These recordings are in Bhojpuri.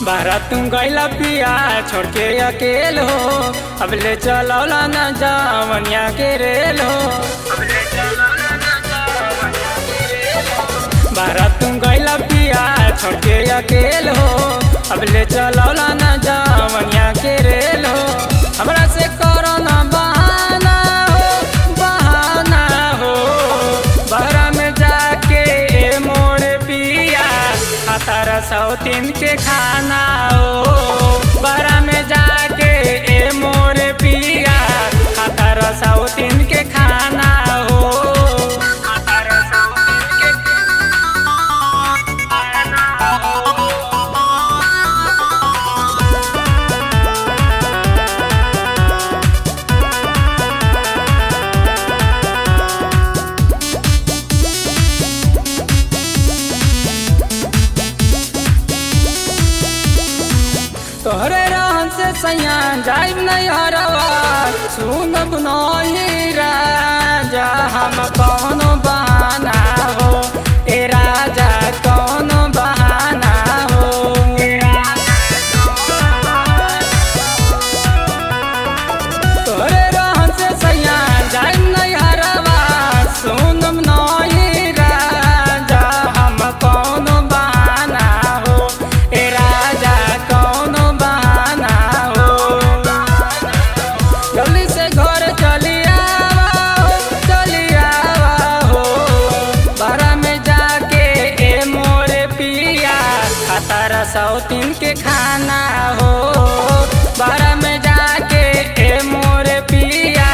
बाहर तुम गैला पिया छोड़ के अकेल हो, अब ले चलौला न जावनिया के रेल हो। बाहर तुम गैला पिया छोड़ के अकेल हो, अब ले चलौला न जावनिया के रेल हो। हमरा से करो न बहाना हो, बहाना हो। बाहर में जाके मोड़ पिया तारा 103 के खाना हो। बाहर में जाके मोर पिया तारा 103 के खाना हो। तारा 103 के खाना हो। तोहरे रहन से सैया जाइब नहीं हरवा, सुनब नहीं राजा हम कौनो बहाना हो। ए राजा कौनो बहाना हो। तोहरे रहन से सैया जाइब नहीं हरवा, सुनब नहीं राजा हम कौनो बहाना हो। ए राजा कौनो जल्दी से घर चली आवा हो, चली आवा हो। बाहर में जाके मोर पिया तारा 103 के खाना हो। बाहर में जाके मोर पिया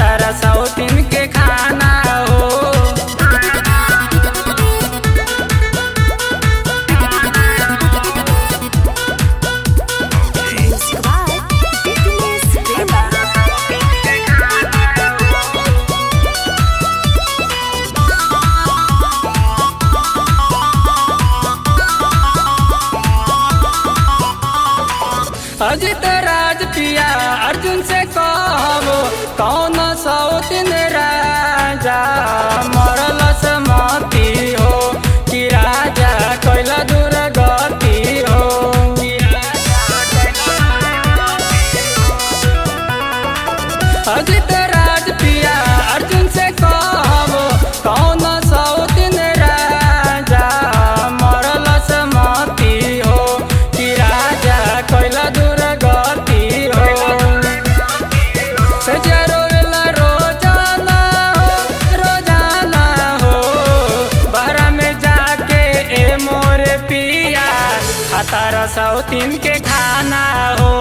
तारा 103 के खाना हो। अजित राज पिया अर्जुन से कहबो, कौन 103 राजा मरल समती हो। कि राजा कैला दुर्गति हो। अजित राज पिया अर्जुन से कहबो, कौन 103 राजा मरल समती हो। कि राजा कैला दुर्गति हो। सजा रोला रोजाना हो, रोजाना हो। बाहर में जाके मोर पिया तारा 103 के खाना हो।